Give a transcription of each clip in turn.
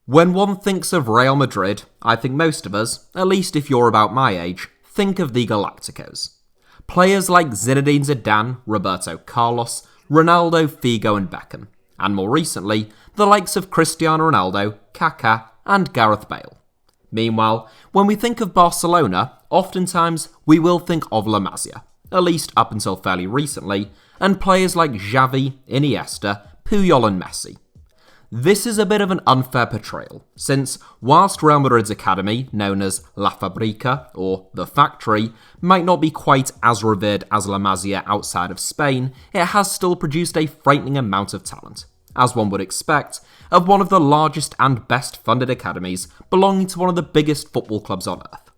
When one thinks of Real Madrid, I think most of us, at least if you're about my age, think of the Galacticos. Players like Zinedine Zidane, Roberto Carlos, Ronaldo, Figo and Beckham, and more recently, the likes of Cristiano Ronaldo, Kaká and Gareth Bale. Meanwhile, when we think of Barcelona, oftentimes we will think of La Masia, at least up until fairly recently, and players like Xavi, Iniesta, Puyol and Messi. This is a bit of an unfair portrayal, since whilst Real Madrid's academy, known as La Fábrica, or The Factory, might not be quite as revered as La Masia outside of Spain, it has still produced a frightening amount of talent, as one would expect, of one of the largest and best funded academies belonging to one of the biggest football clubs on earth.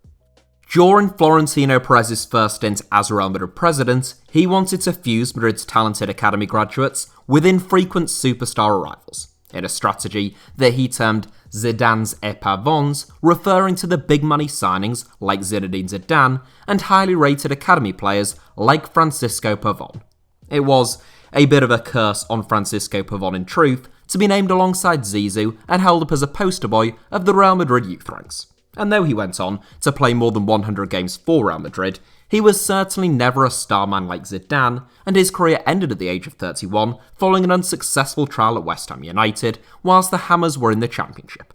During Florentino Perez's first stint as Real Madrid president, he wanted to fuse Madrid's talented academy graduates with infrequent superstar arrivals, in a strategy that he termed Zidane's épavons, referring to the big money signings like Zinedine Zidane and highly rated academy players like Francisco Pavón. It was a bit of a curse on Francisco Pavón in truth to be named alongside Zizou and held up as a poster boy of the Real Madrid youth ranks. And though he went on to play more than 100 games for Real Madrid, he was certainly never a starman like Zidane, and his career ended at the age of 31 following an unsuccessful trial at West Ham United whilst the Hammers were in the Championship.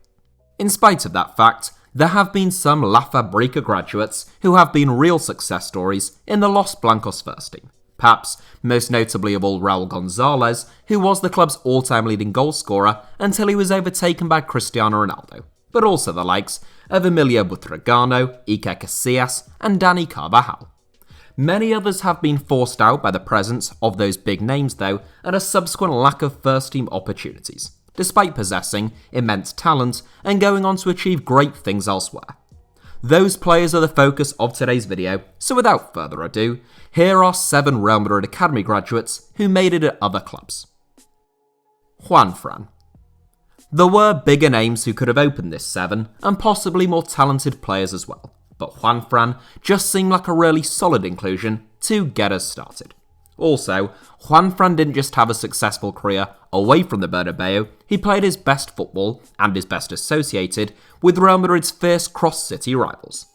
In spite of that fact, there have been some La Fábrica graduates who have been real success stories in the Los Blancos first team. Perhaps most notably of all Raul González, who was the club's all-time leading goalscorer until he was overtaken by Cristiano Ronaldo, but also the likes of Emilio Butragano, Iker Casillas and Dani Carvajal. Many others have been forced out by the presence of those big names though, and a subsequent lack of first-team opportunities, despite possessing immense talent and going on to achieve great things elsewhere. Those players are the focus of today's video, so without further ado, here are 7 Real Madrid Academy graduates who made it at other clubs. Juan Fran. There were bigger names who could have opened this 7, and possibly more talented players as well, but Juan Fran just seemed like a really solid inclusion to get us started. Also, Juan Fran didn't just have a successful career away from the Bernabeu, he played his best football, and is best associated, with Real Madrid's fierce cross-city rivals.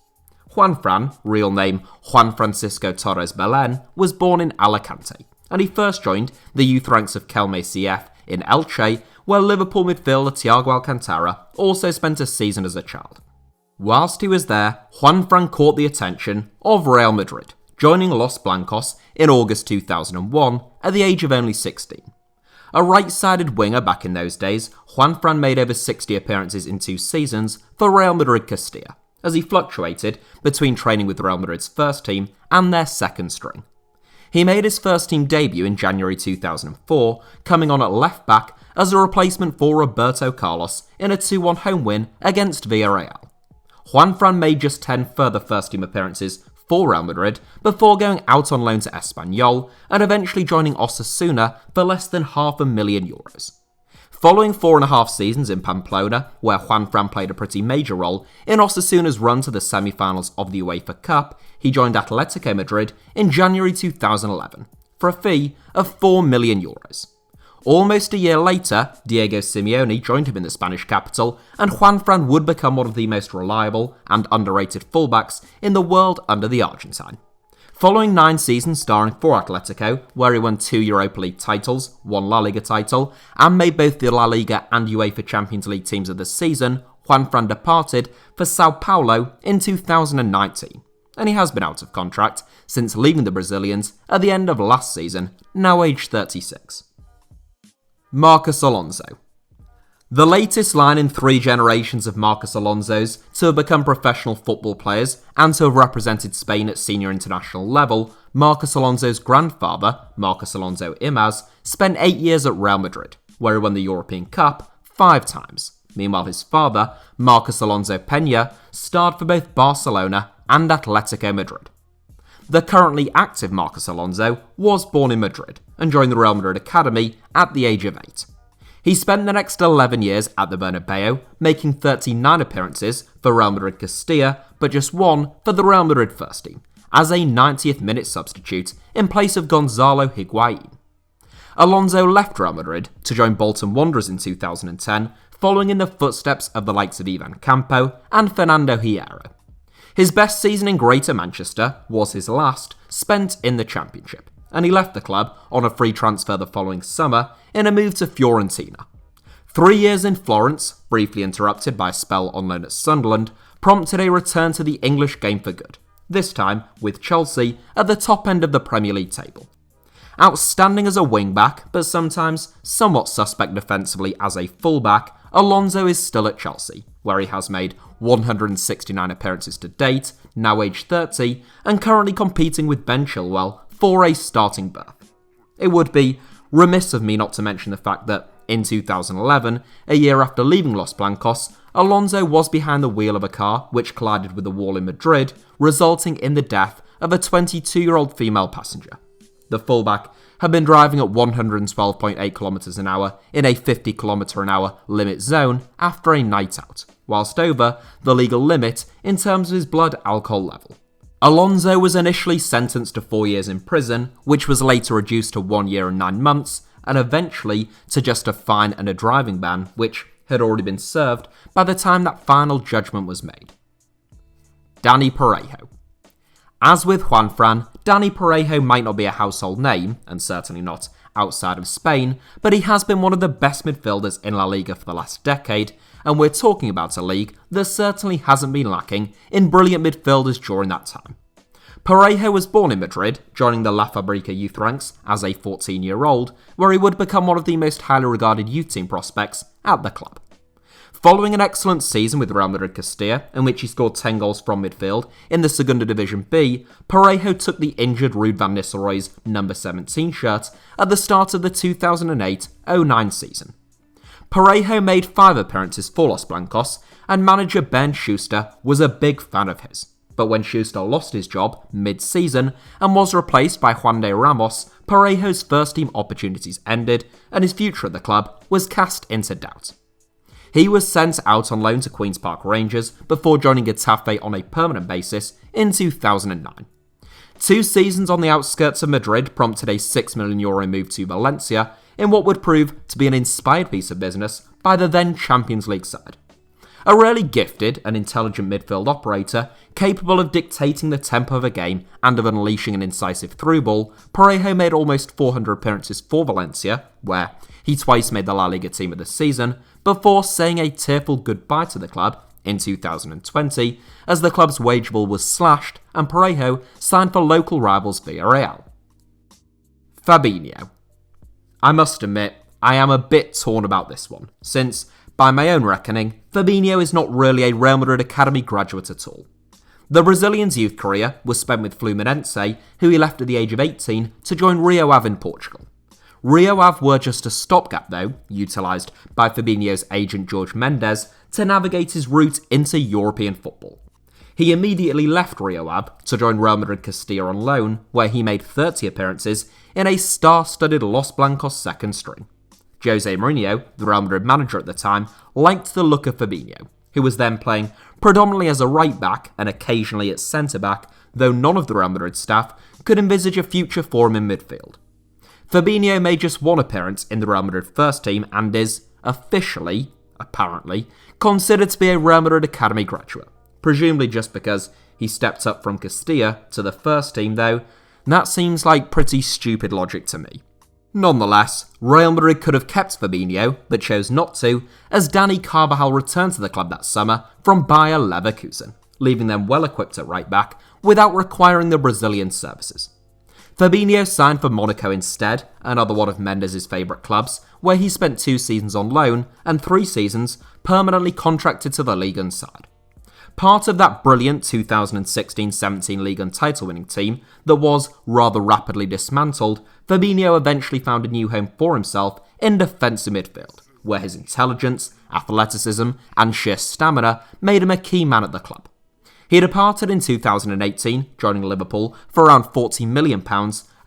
Juan Fran, real name Juan Francisco Torres Belén, was born in Alicante, and he first joined the youth ranks of Kelme CF in Elche, where Liverpool midfielder Thiago Alcantara also spent a season as a child. Whilst he was there, Juan Fran caught the attention of Real Madrid, joining Los Blancos in August 2001 at the age of only 16. A right-sided winger back in those days, Juan Fran made over 60 appearances in 2 seasons for Real Madrid Castilla, as he fluctuated between training with Real Madrid's first team and their second string. He made his first team debut in January 2004, coming on at left-back as a replacement for Roberto Carlos in a 2-1 home win against Villarreal. Juan Fran made just 10 further first-team appearances for Real Madrid before going out on loan to Espanyol and eventually joining Osasuna for less than €500,000. Following 4.5 seasons in Pamplona, where Juan Fran played a pretty major role in Osasuna's run to the semi-finals of the UEFA Cup, he joined Atletico Madrid in January 2011 for a fee of €4 million. Almost a year later, Diego Simeone joined him in the Spanish capital, and Juan Fran would become one of the most reliable and underrated fullbacks in the world under the Argentine. Following 9 seasons starring for Atletico, where he won 2 Europa League titles, 1 La Liga title, and made both the La Liga and UEFA Champions League teams of the season, Juan Fran departed for Sao Paulo in 2019, and he has been out of contract since leaving the Brazilians at the end of last season, now aged 36. Marcos Alonso. The latest line in 3 generations of Marcos Alonsos to have become professional football players and to have represented Spain at senior international level, Marcos Alonso's grandfather, Marcos Alonso Imaz, spent 8 years at Real Madrid, where he won the European Cup 5 times. Meanwhile, his father, Marcos Alonso Peña, starred for both Barcelona and Atletico Madrid. The currently active Marcos Alonso was born in Madrid and joined the Real Madrid Academy at the age of 8. He spent the next 11 years at the Bernabeu, making 39 appearances for Real Madrid Castilla, but just 1 for the Real Madrid first team, as a 90th minute substitute in place of Gonzalo Higuain. Alonso left Real Madrid to join Bolton Wanderers in 2010 following in the footsteps of the likes of Ivan Campo and Fernando Hierro. His best season in Greater Manchester was his last, spent in the Championship, and he left the club on a free transfer the following summer in a move to Fiorentina. 3 years in Florence, briefly interrupted by a spell on loan at Sunderland, prompted a return to the English game for good, this time with Chelsea at the top end of the Premier League table. Outstanding as a wing-back, but sometimes somewhat suspect defensively as a full-back, Alonso is still at Chelsea, where he has made 169 appearances to date, now aged 30, and currently competing with Ben Chilwell for a starting berth. It would be remiss of me not to mention the fact that in 2011, a year after leaving Los Blancos, Alonso was behind the wheel of a car which collided with a wall in Madrid, resulting in the death of a 22-year-old female passenger. The fullback had been driving at 112.8 km an hour in a 50 km an hour limit zone after a night out, whilst over the legal limit in terms of his blood alcohol level. Alonso was initially sentenced to 4 years in prison, which was later reduced to 1 year and 9 months, and eventually to just a fine and a driving ban, which had already been served by the time that final judgment was made. Dani Parejo. As with Juan Fran, Dani Parejo might not be a household name, and certainly not outside of Spain, but he has been one of the best midfielders in La Liga for the last decade, and we're talking about a league that certainly hasn't been lacking in brilliant midfielders during that time. Parejo was born in Madrid, joining the La Fábrica youth ranks as a 14-year-old, where he would become one of the most highly regarded youth team prospects at the club. Following an excellent season with Real Madrid Castilla, in which he scored 10 goals from midfield in the Segunda Division B, Parejo took the injured Ruud van Nistelrooy's number 17 shirt at the start of the 2008-09 season. Parejo made 5 appearances for Los Blancos, and manager Ben Schuster was a big fan of his. But when Schuster lost his job mid-season and was replaced by Juan de Ramos, Parejo's first-team opportunities ended and his future at the club was cast into doubt. He was sent out on loan to Queen's Park Rangers before joining Getafe on a permanent basis in 2009. 2 seasons on the outskirts of Madrid prompted a €6 million move to Valencia in what would prove to be an inspired piece of business by the then Champions League side. A rarely gifted and intelligent midfield operator, capable of dictating the tempo of a game and of unleashing an incisive through ball, Parejo made almost 400 appearances for Valencia, where he twice made the La Liga team of the season, before saying a tearful goodbye to the club in 2020, as the club's wage bill was slashed and Parejo signed for local rivals Villarreal. Fabinho. I must admit, I am a bit torn about this one, since, by my own reckoning, Fabinho is not really a Real Madrid Academy graduate at all. The Brazilian's youth career was spent with Fluminense, who he left at the age of 18 to join Rio Ave in Portugal. Rio Ave were just a stopgap though, utilised by Fabinho's agent Jorge Mendes to navigate his route into European football. He immediately left Rio Ave to join Real Madrid Castilla on loan, where he made 30 appearances in a star-studded Los Blancos second string. Jose Mourinho, the Real Madrid manager at the time, liked the look of Fabinho, who was then playing predominantly as a right-back and occasionally at centre-back, though none of the Real Madrid staff could envisage a future for him in midfield. Fabinho made just 1 appearance in the Real Madrid first team and is, officially, apparently, considered to be a Real Madrid Academy graduate, presumably just because he stepped up from Castilla to the first team though. That seems like pretty stupid logic to me. Nonetheless, Real Madrid could have kept Fabinho, but chose not to, as Dani Carvajal returned to the club that summer from Bayer Leverkusen, leaving them well equipped at right back without requiring the Brazilian services. Fabinho signed for Monaco instead, another one of Mendes' favourite clubs, where he spent 2 seasons on loan and 3 seasons permanently contracted to the Liga side. Part of that brilliant 2016-17 Liga title-winning team that was rather rapidly dismantled, Fabinho eventually found a new home for himself in defensive midfield, where his intelligence, athleticism and sheer stamina made him a key man at the club. He departed in 2018, joining Liverpool for around £40 million,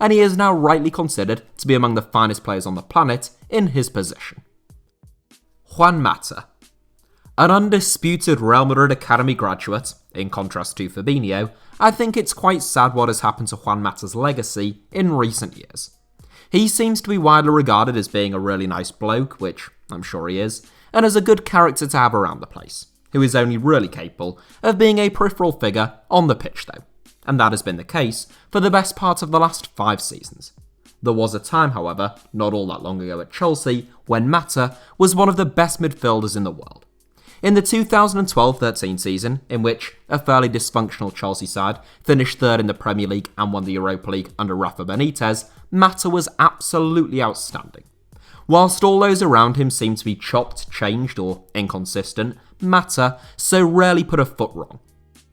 and he is now rightly considered to be among the finest players on the planet in his position. Juan Mata. An undisputed Real Madrid Academy graduate, in contrast to Fabinho, I think it's quite sad what has happened to Juan Mata's legacy in recent years. He seems to be widely regarded as being a really nice bloke, which I'm sure he is, and as a good character to have around the place, who is only really capable of being a peripheral figure on the pitch though, and that has been the case for the best part of the last 5 seasons. There was a time, however, not all that long ago at Chelsea, when Mata was one of the best midfielders in the world. In the 2012-13 season, in which a fairly dysfunctional Chelsea side finished third in the Premier League and won the Europa League under Rafa Benitez, Mata was absolutely outstanding. Whilst all those around him seemed to be chopped, changed or inconsistent, Mata so rarely put a foot wrong.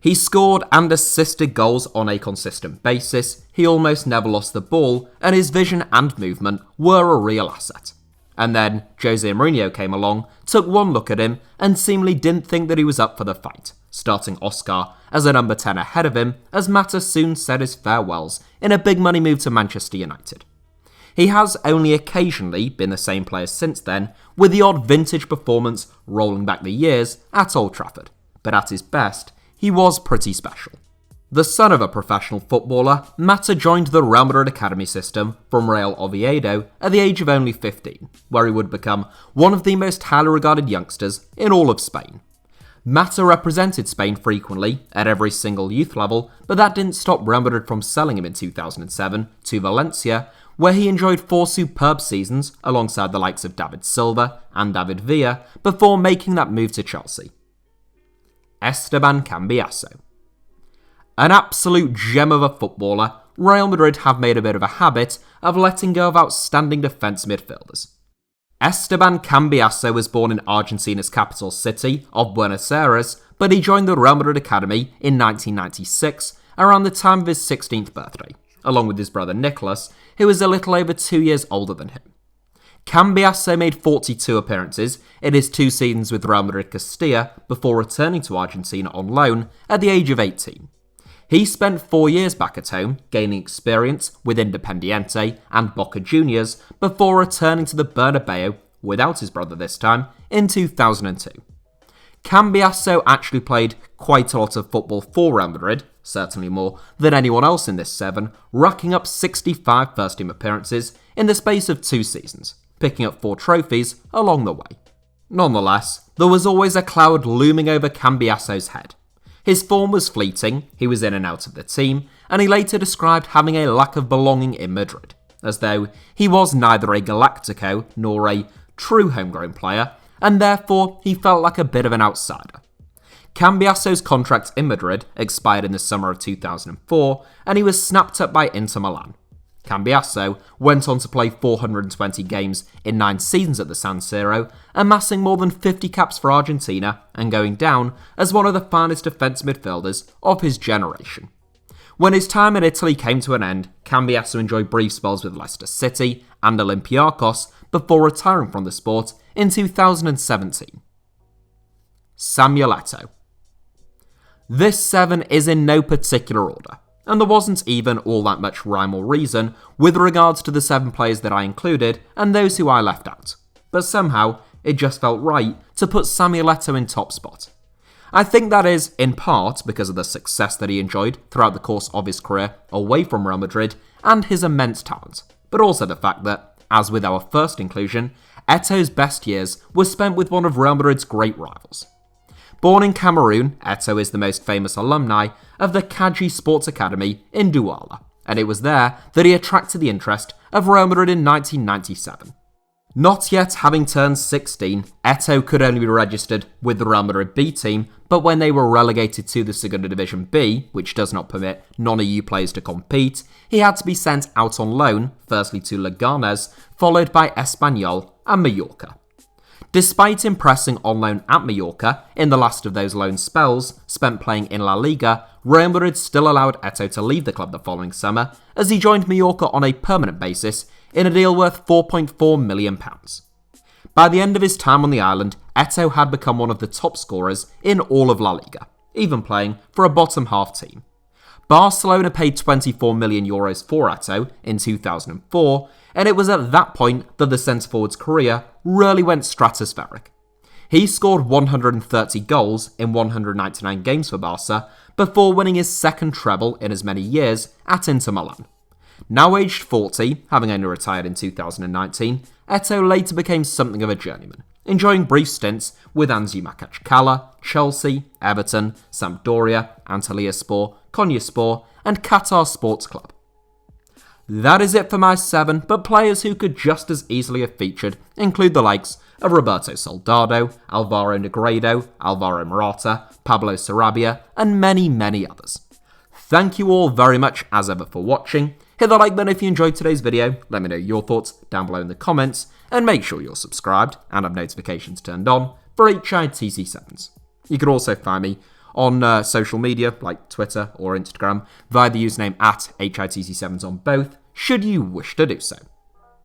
He scored and assisted goals on a consistent basis, he almost never lost the ball, and his vision and movement were a real asset. And then Jose Mourinho came along, took one look at him, and seemingly didn't think that he was up for the fight, starting Oscar as a number 10 ahead of him, as Mata soon said his farewells in a big money move to Manchester United. He has only occasionally been the same player since then, with the odd vintage performance rolling back the years at Old Trafford, but at his best, he was pretty special. The son of a professional footballer, Mata joined the Real Madrid academy system from Real Oviedo at the age of only 15, where he would become one of the most highly regarded youngsters in all of Spain. Mata represented Spain frequently at every single youth level, but that didn't stop Real Madrid from selling him in 2007 to Valencia, where he enjoyed 4 superb seasons alongside the likes of David Silva and David Villa before making that move to Chelsea. Esteban Cambiasso. An absolute gem of a footballer, Real Madrid have made a bit of a habit of letting go of outstanding defence midfielders. Esteban Cambiasso was born in Argentina's capital city of Buenos Aires, but he joined the Real Madrid academy in 1996, around the time of his 16th birthday, along with his brother Nicolas, who is a little over 2 years older than him. Cambiasso made 42 appearances in his 2 seasons with Real Madrid Castilla before returning to Argentina on loan at the age of 18. He spent 4 years back at home, gaining experience with Independiente and Boca Juniors before returning to the Bernabeu, without his brother this time, in 2002. Cambiasso actually played quite a lot of football for Real Madrid, certainly more than anyone else in this 7, racking up 65 first-team appearances in the space of 2 seasons, picking up 4 trophies along the way. Nonetheless, there was always a cloud looming over Cambiasso's head. His form was fleeting, he was in and out of the team, and he later described having a lack of belonging in Madrid, as though he was neither a Galactico nor a true homegrown player, and therefore he felt like a bit of an outsider. Cambiasso's contract in Madrid expired in the summer of 2004, and he was snapped up by Inter Milan. Cambiasso went on to play 420 games in 9 seasons at the San Siro, amassing more than 50 caps for Argentina and going down as one of the finest defence midfielders of his generation. When his time in Italy came to an end, Cambiasso enjoyed brief spells with Leicester City and Olympiacos before retiring from the sport in 2017. Samuel Eto'o. This 7 is in no particular order, and there wasn't even all that much rhyme or reason with regards to the 7 players that I included and those who I left out. But somehow, it just felt right to put Samuel Eto'o in top spot. I think that is, in part, because of the success that he enjoyed throughout the course of his career away from Real Madrid and his immense talent, but also the fact that, as with our first inclusion, Eto'o's best years were spent with one of Real Madrid's great rivals. Born in Cameroon, Eto'o is the most famous alumni of the Kaji Sports Academy in Douala, and it was there that he attracted the interest of Real Madrid in 1997. Not yet having turned 16, Eto'o could only be registered with the Real Madrid B team, but when they were relegated to the Segunda Division B, which does not permit non-EU players to compete, he had to be sent out on loan, firstly to Leganés, followed by Espanyol and Mallorca. Despite impressing on loan at Mallorca in the last of those loan spells spent playing in La Liga, Real Madrid still allowed Eto'o to leave the club the following summer as he joined Mallorca on a permanent basis in a deal worth £4.4 million. By the end of his time on the island, Eto'o had become one of the top scorers in all of La Liga, even playing for a bottom half team. Barcelona paid €24 million for Eto'o in 2004, and it was at that point that the centre-forward's career really went stratospheric. He scored 130 goals in 199 games for Barca before winning his second treble in as many years at Inter Milan. Now aged 40, having only retired in 2019, Eto'o later became something of a journeyman, enjoying brief stints with Anzhi Makachkala, Chelsea, Everton, Sampdoria, Antalyaspor, Konyaspor, and Qatar Sports Club. That is it for my 7, but players who could just as easily have featured include the likes of Roberto Soldado, Alvaro Negredo, Alvaro Morata, Pablo Sarabia, and many, many others. Thank you all very much as ever for watching. Hit the like button if you enjoyed today's video, let me know your thoughts down below in the comments, and make sure you're subscribed and have notifications turned on for HITC Sevens. You can also find me on social media like Twitter or Instagram via the username @HITC Sevens on both, should you wish to do so.